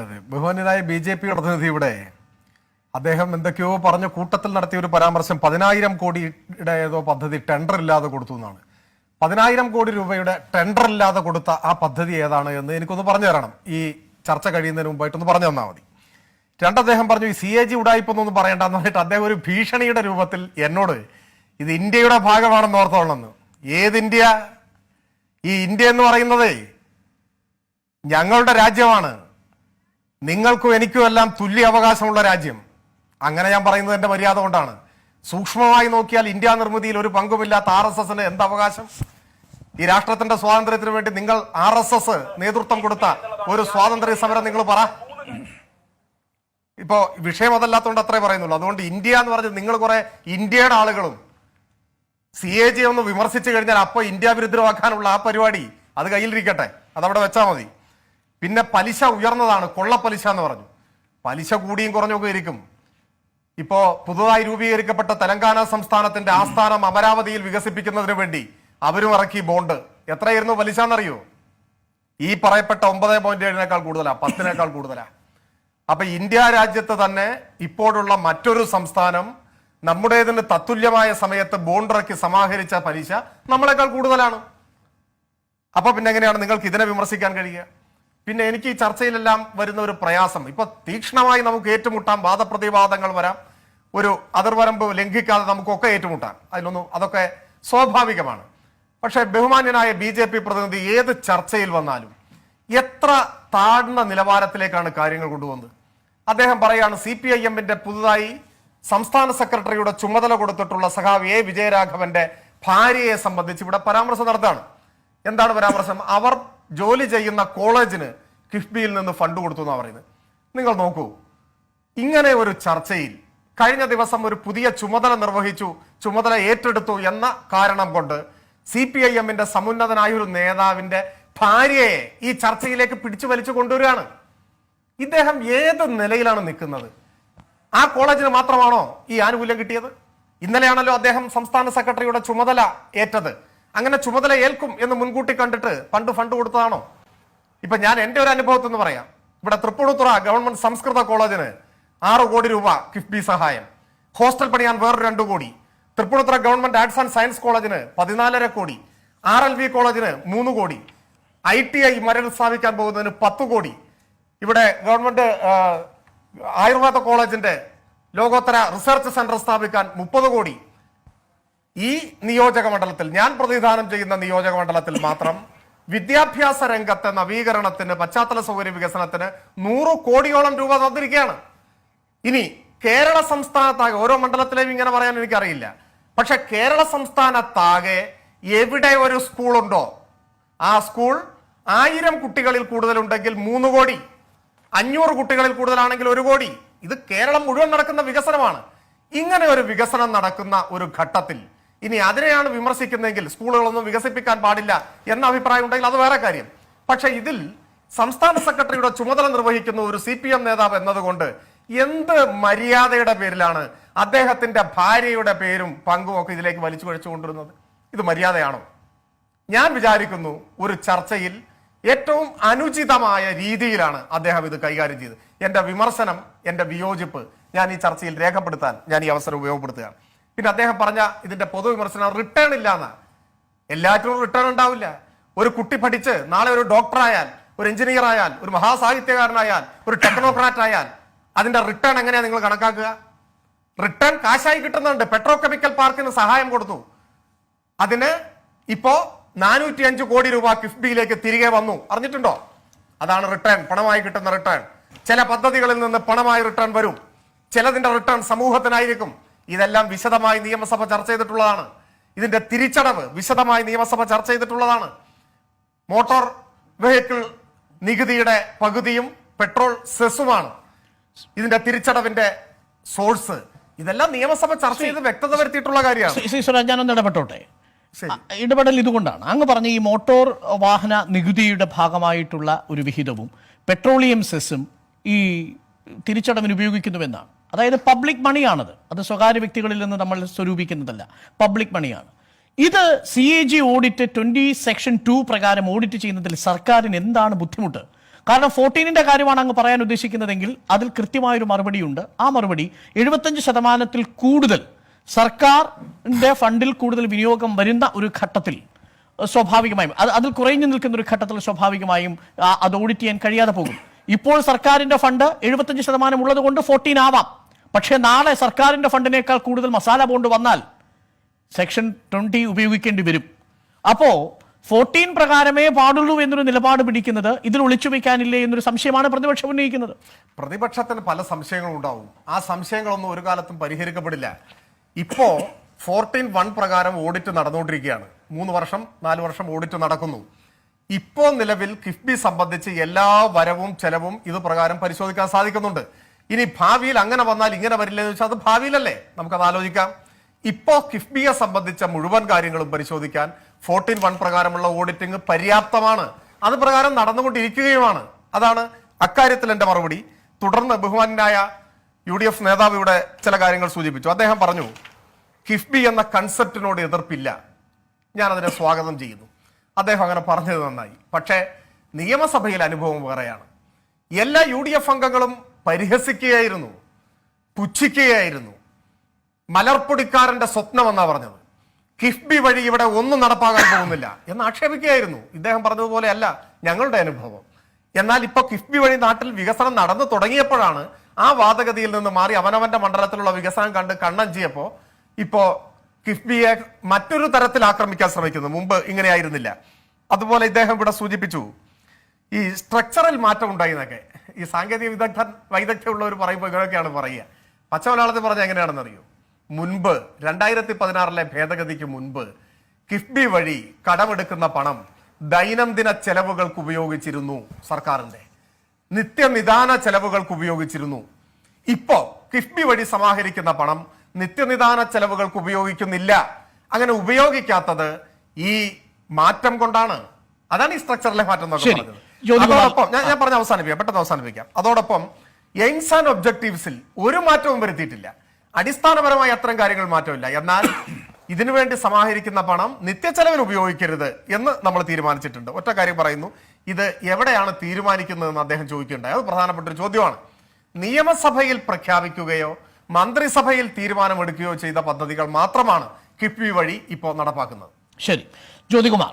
അതെ ബഹുമാന്യനായ BJP പ്രതിനിധി ഇവിടെ അദ്ദേഹം എന്തൊക്കെയോ പറഞ്ഞ കൂട്ടത്തിൽ നടത്തിയ ഒരു പരാമർശം 10,000 കോടിയുടെ ഏതോ പദ്ധതി ടെൻഡർ ഇല്ലാതെ കൊടുത്തു എന്നാണ്. 10,000 കോടി രൂപയുടെ ടെൻഡർ ഇല്ലാതെ കൊടുത്ത ആ പദ്ധതി ഏതാണ് എന്ന് എനിക്കൊന്ന് പറഞ്ഞു തരണം. ഈ ചർച്ച കഴിയുന്നതിന് മുമ്പായിട്ടൊന്ന് പറഞ്ഞു തന്നാൽ മതി. അദ്ദേഹം പറഞ്ഞു ഈ CAG ഉടായിപ്പൊന്നും പറയണ്ടെന്ന് പറഞ്ഞിട്ട് അദ്ദേഹം ഒരു ഭീഷണിയുടെ രൂപത്തിൽ എന്നോട് ഇത് ഇന്ത്യയുടെ ഭാഗമാണെന്ന് ഓർത്തോളന്ന്. ഏത് ഇന്ത്യ? ഈ ഇന്ത്യ എന്ന് പറയുന്നതേ ഞങ്ങളുടെ രാജ്യമാണ്. നിങ്ങൾക്കും എനിക്കും എല്ലാം തുല്യ അവകാശമുള്ള രാജ്യം. അങ്ങനെ ഞാൻ പറയുന്നത് എന്റെ മര്യാദ കൊണ്ടാണ്. സൂക്ഷ്മമായി നോക്കിയാൽ ഇന്ത്യ നിർമ്മിതിയിൽ ഒരു പങ്കുമില്ലാത്ത RSSന് എന്ത് അവകാശം? ഈ രാഷ്ട്രത്തിന്റെ സ്വാതന്ത്ര്യത്തിന് വേണ്ടി നിങ്ങൾ RSS നേതൃത്വം കൊടുത്ത ഒരു സ്വാതന്ത്ര്യ സമരം നിങ്ങൾ പറ. ഇപ്പോ വിഷയം അതല്ലാത്തതുകൊണ്ട് അത്രേ പറയുന്നുള്ളൂ. അതുകൊണ്ട് ഇന്ത്യ എന്ന് പറഞ്ഞ് നിങ്ങൾ കുറെ ഇന്ത്യയുടെ ആളുകളും CAG ഒന്ന് വിമർശിച്ചു കഴിഞ്ഞാൽ അപ്പൊ ഇന്ത്യ വിരുദ്ധമാക്കാനുള്ള ആ പരിപാടി അത് കയ്യിലിരിക്കട്ടെ, അതവിടെ വെച്ചാൽ മതി. പിന്നെ പലിശ ഉയർന്നതാണ്, കൊള്ളപ്പലിശ എന്ന് പറഞ്ഞു. പലിശ കൂടിയും കുറഞ്ഞൊക്കെ ഇരിക്കും. ഇപ്പോ പുതുതായി രൂപീകരിക്കപ്പെട്ട തെലങ്കാന സംസ്ഥാനത്തിന്റെ ആസ്ഥാനം അമരാവതിയിൽ വികസിപ്പിക്കുന്നതിന് വേണ്ടി അവരും ഇറക്കി ബോണ്ട്. എത്രയായിരുന്നു പലിശ എന്നറിയോ? ഈ പറയപ്പെട്ട 9.7 കൂടുതലാ, 10 കൂടുതലാ. അപ്പൊ ഇന്ത്യ രാജ്യത്ത് തന്നെ ഇപ്പോഴുള്ള മറ്റൊരു സംസ്ഥാനം നമ്മുടേതിന് തത്തുല്യമായ സമയത്ത് ബോണ്ട് ഇറക്കി സമാഹരിച്ച പലിശ നമ്മളെക്കാൾ കൂടുതലാണ്. അപ്പൊ പിന്നെ എങ്ങനെയാണ് നിങ്ങൾക്ക് ഇതിനെ വിമർശിക്കാൻ കഴിയുക? പിന്നെ എനിക്ക് ഈ ചർച്ചയിലെല്ലാം വരുന്ന ഒരു പ്രയാസം, ഇപ്പൊ തീക്ഷ്ണമായി നമുക്ക് ഏറ്റുമുട്ടാം, വാദപ്രതിവാദങ്ങൾ വരാം, ഒരു അതിർവരമ്പ് ലംഘിക്കാതെ നമുക്കൊക്കെ ഏറ്റുമുട്ടാം, അതൊക്കെ സ്വാഭാവികമാണ്. പക്ഷെ ബഹുമാന്യനായ BJP പ്രതിനിധി ഏത് ചർച്ചയിൽ വന്നാലും എത്ര താഴ്ന്ന നിലവാരത്തിലേക്കാണ് കാര്യങ്ങൾ കൊണ്ടുവന്നത്. അദ്ദേഹം പറയാണ് CPIM-ന്റെ പുതുതായി സംസ്ഥാന സെക്രട്ടറിയുടെ ചുമതല കൊടുത്തിട്ടുള്ള സഖാവ് A. വിജയരാഘവന്റെ ഭാര്യയെ സംബന്ധിച്ച് ഇവിടെ പരാമർശം നടത്തുകയാണ്. എന്താണ് പരാമർശം? അവർ ജോലി ചെയ്യുന്ന കോളേജിന് കിഫ്ബിയിൽ നിന്ന് ഫണ്ട് കൊടുത്തു എന്നാണ് പറയുന്നത്. നിങ്ങൾ നോക്കൂ, ഇങ്ങനെ ഒരു ചർച്ചയിൽ കഴിഞ്ഞ ദിവസം ഒരു പുതിയ ചുമതല നിർവഹിച്ചു, ചുമതല ഏറ്റെടുത്തു എന്ന കാരണം കൊണ്ട് CPIM-ന്റെ സമുന്നതനായ ഒരു നേതാവിന്റെ ഭാര്യയെ ഈ ചർച്ചയിലേക്ക് പിടിച്ചു വലിച്ചു കൊണ്ടുവരികയാണ്. ഇദ്ദേഹം ഏത് നിലയിലാണ് നിൽക്കുന്നത്? ആ കോളേജിന് മാത്രമാണോ ഈ ആനുകൂല്യം കിട്ടിയത്? ഇന്നലെയാണല്ലോ അദ്ദേഹം സംസ്ഥാന സെക്രട്ടറിയുടെ ചുമതല ഏറ്റത്. അങ്ങനെ ചുമതല ഏൽക്കും എന്ന് മുൻകൂട്ടി കണ്ടിട്ട് ഫണ്ട് കൊടുത്തതാണോ? ഇപ്പൊ ഞാൻ എന്റെ ഒരു അനുഭവത്തിൽ നിന്ന് പറയാം. ഇവിടെ തൃപ്പൂണിത്തുറ ഗവൺമെന്റ് സംസ്കൃത കോളേജിന് 6 കോടി രൂപ കിഫ്ബി സഹായം, ഹോസ്റ്റൽ പണിയാൻ വേറൊരു 2 കോടി, Thrippunithura government arts and science കോളേജിന് 14.5 കോടി, RLV കോളേജിന് 3 കോടി, ITI മരൽ സ്ഥാപിക്കാൻ പോകുന്നതിന് 10 കോടി, ഇവിടെ ഗവൺമെന്റ് ആയുർവേദ കോളേജിന്റെ ലോകോത്തര റിസർച്ച് സെന്റർ സ്ഥാപിക്കാൻ 30 കോടി. ഈ നിയോജക മണ്ഡലത്തിൽ, ഞാൻ പ്രതിനിധാനം ചെയ്യുന്ന നിയോജക മണ്ഡലത്തിൽ മാത്രം വിദ്യാഭ്യാസ രംഗത്തെ നവീകരണത്തിന്, പശ്ചാത്തല സൗകര്യ വികസനത്തിന് 100 കോടിയോളം രൂപ തന്നിരിക്കുകയാണ്. ഇനി കേരള സംസ്ഥാനത്താകെ, ഓരോ മണ്ഡലത്തിലെയും ഇങ്ങനെ പറയാൻ എനിക്കറിയില്ല, പക്ഷെ കേരള സംസ്ഥാനത്താകെ എവിടെ ഒരു സ്കൂളുണ്ടോ ആ സ്കൂൾ 1000 കുട്ടികളിൽ കൂടുതലുണ്ടെങ്കിൽ 3 കോടി, 500 കുട്ടികളിൽ കൂടുതലാണെങ്കിൽ 1 കോടി. ഇത് കേരളം മുഴുവൻ നടക്കുന്ന വികസനമാണ്. ഇങ്ങനെ ഒരു വികസനം നടക്കുന്ന ഒരു ഘട്ടത്തിൽ ഇനി അതിനെയാണ് വിമർശിക്കുന്നതെങ്കിൽ സ്കൂളുകളൊന്നും വികസിപ്പിക്കാൻ പാടില്ല എന്ന അഭിപ്രായം ഉണ്ടെങ്കിൽ അത് വേറെ കാര്യം. പക്ഷെ ഇതിൽ സംസ്ഥാന സെക്രട്ടറിയുടെ ചുമതല നിർവഹിക്കുന്ന ഒരു CPM നേതാവ് എന്നതുകൊണ്ട് എന്ത് മര്യാദയുടെ പേരിലാണ് അദ്ദേഹത്തിന്റെ ഭാര്യയുടെ പേരും പങ്കും ഒക്കെ ഇതിലേക്ക് വലിച്ചു കഴിച്ചു കൊണ്ടിരുന്നത്? ഇത് മര്യാദയാണോ? ഞാൻ വിചാരിക്കുന്നു ഒരു ചർച്ചയിൽ ഏറ്റവും അനുചിതമായ രീതിയിലാണ് അദ്ദേഹം ഇത് കൈകാര്യം ചെയ്തത്. എന്റെ വിമർശനം, എന്റെ വിയോജിപ്പ് ഞാൻ ഈ ചർച്ചയിൽ രേഖപ്പെടുത്താൻ ഞാൻ ഈ അവസരം ഉപയോഗപ്പെടുത്തുകയാണ്. പിന്നെ അദ്ദേഹം പറഞ്ഞ ഇതിന്റെ പൊതുവിമർശനം റിട്ടേൺ ഇല്ല എന്നാണ്. എല്ലാറ്റിനും റിട്ടേൺ ഉണ്ടാവില്ല. ഒരു കുട്ടി പഠിച്ച് നാളെ ഒരു ഡോക്ടറായാൽ, ഒരു എഞ്ചിനീയർ ആയാൽ, ഒരു മഹാസാഹിത്യകാരനായാൽ, ഒരു ടെക്നോക്രാറ്റ് ആയാൽ അതിന്റെ റിട്ടേൺ എങ്ങനെയാ നിങ്ങൾ കണക്കാക്കുക? റിട്ടേൺ കാശായി കിട്ടുന്നുണ്ട്. പെട്രോ കെമിക്കൽ പാർക്കിന് സഹായം കൊടുത്തു, അതിന് ഇപ്പോ 405 കോടി രൂപ കിഫ്ബിയിലേക്ക് തിരികെ വന്നു. അറിഞ്ഞിട്ടുണ്ടോ? അതാണ് റിട്ടേൺ, പണമായി കിട്ടുന്ന റിട്ടേൺ. ചില പദ്ധതികളിൽ നിന്ന് പണമായി റിട്ടേൺ വരും, ചിലതിന്റെ റിട്ടേൺ സമൂഹത്തിനായിരിക്കും. ഇതെല്ലാം വിശദമായി നിയമസഭ ചർച്ച ചെയ്തിട്ടുള്ളതാണ്. ഇതിന്റെ തിരിച്ചടവ് വിശദമായി നിയമസഭ ചർച്ച ചെയ്തിട്ടുള്ളതാണ്. മോട്ടോർ വെഹിക്കിൾ നികുതിയുടെ പകുതിയും പെട്രോൾ സെസ്സുമാണ് ഇതിന്റെ തിരിച്ചടവിന്റെ സോഴ്സ്. ഇതെല്ലാം നിയമസഭ ചർച്ച ചെയ്ത് വ്യക്തത വരുത്തിയിട്ടുള്ള കാര്യമാണ്. ഞാനൊന്ന് ഇടപെട്ടോട്ടെ. ഇടപെടൽ ഇതുകൊണ്ടാണ് അങ്ങ് പറഞ്ഞ ഈ മോട്ടോർ വാഹന നികുതിയുടെ ഭാഗമായിട്ടുള്ള ഒരു വിഹിതവും പെട്രോളിയം സെസ്സും ഈ തിരിച്ചടവിന് ഉപയോഗിക്കുന്നുവെന്നാണ്. അതായത് പബ്ലിക് മണിയാണത്, അത് സ്വകാര്യ വ്യക്തികളിൽ നിന്ന് നമ്മൾ സ്വരൂപിക്കുന്നതല്ല, പബ്ലിക് മണിയാണ്. ഇത് CAG ഓഡിറ്റ് 20 സെക്ഷൻ 2 പ്രകാരം ഓഡിറ്റ് ചെയ്യുന്നതിൽ സർക്കാരിന് എന്താണ് ബുദ്ധിമുട്ട്? കാരണം 14ന്റെ കാര്യമാണ് അങ്ങ് പറയാൻ ഉദ്ദേശിക്കുന്നതെങ്കിൽ അതിൽ കൃത്യമായൊരു മറുപടിയുണ്ട്. ആ മറുപടി 75% കൂടുതൽ സർക്കാരിന്റെ ഫണ്ടിൽ കൂടുതൽ വിനിയോഗം വരുന്ന ഒരു ഘട്ടത്തിൽ സ്വാഭാവികമായും അതിൽ കുറഞ്ഞു നിൽക്കുന്ന ഒരു ഘട്ടത്തിൽ സ്വാഭാവികമായും അത് ഓഡിറ്റ് ചെയ്യാൻ കഴിയാതെ പോകും. ഇപ്പോൾ സർക്കാരിന്റെ ഫണ്ട് 75% ഉള്ളത് കൊണ്ട് 14 ആവാം. പക്ഷേ നാളെ സർക്കാരിന്റെ ഫണ്ടിനേക്കാൾ കൂടുതൽ മസാല ബോണ്ട് വന്നാൽ സെക്ഷൻ 20 ഉപയോഗിക്കേണ്ടി വരും. അപ്പോ 14 പ്രകാരമേ പാടുള്ളൂ എന്നൊരു നിലപാട് പിടിക്കുന്നത് ഇതിൽ ഒളിച്ചു വയ്ക്കാനില്ലേ എന്നൊരു സംശയമാണ് പ്രതിപക്ഷം ഉന്നയിക്കുന്നത്. പ്രതിപക്ഷത്തിന് പല സംശയങ്ങളും ഉണ്ടാവും. ആ സംശയങ്ങളൊന്നും ഒരു കാലത്തും പരിഹരിക്കപ്പെടില്ല. ഇപ്പോ 14(1) പ്രകാരം ഓഡിറ്റ് നടന്നുകൊണ്ടിരിക്കുകയാണ്. 3 വർഷം 4 വർഷം ഓഡിറ്റ് നടക്കുന്നു. ഇപ്പോൾ നിലവിൽ കിഫ്ബി സംബന്ധിച്ച് എല്ലാ വരവും ചെലവും ഇത് പ്രകാരം പരിശോധിക്കാൻ സാധിക്കുന്നുണ്ട്. ഇനി ഭാവിയിൽ അങ്ങനെ വന്നാൽ ഇങ്ങനെ വരില്ലെന്ന് വെച്ചാൽ അത് ഭാവിയിലല്ലേ, നമുക്കത് ആലോചിക്കാം. ഇപ്പോ കിഫ്ബിയെ സംബന്ധിച്ച മുഴുവൻ കാര്യങ്ങളും പരിശോധിക്കാൻ 14(1) പ്രകാരമുള്ള ഓഡിറ്റിംഗ് പര്യാപ്തമാണ്. അത് പ്രകാരം നടന്നുകൊണ്ടിരിക്കുകയുമാണ്. അതാണ് അക്കാര്യത്തിൽ എന്റെ മറുപടി. തുടർന്ന് ബഹുമാനായ UDF നേതാവ് ഇവിടെ ചില കാര്യങ്ങൾ സൂചിപ്പിച്ചു. അദ്ദേഹം പറഞ്ഞു കിഫ്ബി എന്ന കൺസെപ്റ്റിനോട് എതിർപ്പില്ല, ഞാൻ അതിനെ സ്വാഗതം ചെയ്യുന്നു. അദ്ദേഹം അങ്ങനെ പറഞ്ഞത് നന്നായി. പക്ഷേ നിയമസഭയിൽ അനുഭവം വേറെയാണ്. എല്ലാ UDF അംഗങ്ങളും പരിഹസിക്കുകയായിരുന്നു, പുച്ഛിക്കുകയായിരുന്നു. മലർപ്പൊടിക്കാരന്റെ സ്വപ്നം എന്നാ പറഞ്ഞത്. കിഫ്ബി വഴി ഇവിടെ ഒന്നും നടപ്പാകാൻ പോകുന്നില്ല എന്ന് ആക്ഷേപിക്കുകയായിരുന്നു. ഇദ്ദേഹം പറഞ്ഞതുപോലെ അല്ല ഞങ്ങളുടെ അനുഭവം. എന്നാൽ ഇപ്പൊ കിഫ്ബി വഴി നാട്ടിൽ വികസനം നടന്നു തുടങ്ങിയപ്പോഴാണ് ആ വാദഗതിയിൽ നിന്ന് മാറി അവനവന്റെ മണ്ഡലത്തിലുള്ള വികസനം കണ്ട് കണ്ണഞ്ചിയപ്പോ ഇപ്പോ കിഫ്ബിയെ മറ്റൊരു തരത്തിൽ ആക്രമിക്കാൻ ശ്രമിക്കുന്നു. മുമ്പ് ഇങ്ങനെയായിരുന്നില്ല. അതുപോലെ ഇദ്ദേഹം ഇവിടെ സൂചിപ്പിച്ചു ഈ സ്ട്രക്ചറൽ മാറ്റം ഉണ്ടായി എന്നൊക്കെ. ഈ സാങ്കേതിക വൈദഗ്ധ്യമുള്ളവർ പറയുമ്പോൾ ഇങ്ങനെയൊക്കെയാണ് പറയുക. പച്ചമലയാളത്തിൽ പറഞ്ഞാൽ എങ്ങനെയാണെന്ന് അറിയോ? മുൻപ് 2016 ഭേദഗതിക്ക് മുൻപ് കിഫ്ബി വഴി കടമെടുക്കുന്ന പണം ദൈനംദിന ചെലവുകൾക്ക് ഉപയോഗിച്ചിരുന്നു, സർക്കാരിന്റെ നിത്യനിദാന ചെലവുകൾക്ക് ഉപയോഗിച്ചിരുന്നു. ഇപ്പോ കിഫ്ബി വഴി സമാഹരിക്കുന്ന പണം നിത്യനിദാന ചെലവുകൾക്ക് ഉപയോഗിക്കുന്നില്ല. അങ്ങനെ ഉപയോഗിക്കാത്തത് ഈ മാറ്റം കൊണ്ടാണ്. അതാണ് ഈ സ്ട്രക്ചറിലെ മാറ്റം എന്നൊക്കെ പറഞ്ഞത്. അതോടൊപ്പം ഞാൻ പറഞ്ഞ പെട്ടെന്ന് അവസാനിപ്പിക്കാം. അതോടൊപ്പം എയിംസ് ആൻഡ് ഒബ്ജക്റ്റീവ്സിൽ ഒരു മാറ്റവും വരുത്തിയിട്ടില്ല. അടിസ്ഥാനപരമായി അത്തരം കാര്യങ്ങൾ മാറ്റമില്ല. എന്നാൽ ഇതിനുവേണ്ടി സമാഹരിക്കുന്ന പണം നിത്യച്ചെലവിന് ഉപയോഗിക്കരുത് എന്ന് നമ്മൾ തീരുമാനിച്ചിട്ടുണ്ട്. ഒറ്റ കാര്യം പറയുന്നു, ഇത് എവിടെയാണ് തീരുമാനിക്കുന്നതെന്ന് അദ്ദേഹം ചോദിക്കേണ്ടത്. അത് പ്രധാനപ്പെട്ട ഒരു ചോദ്യമാണ്. നിയമസഭയിൽ പ്രഖ്യാപിക്കുകയോ മന്ത്രിസഭയിൽ തീരുമാനമെടുക്കുകയോ ചെയ്ത പദ്ധതികൾ മാത്രമാണ് കിഫ്ബി വഴി ഇപ്പോൾ നടപ്പാക്കുന്നത്. ശരി, ജ്യോതികുമാർ.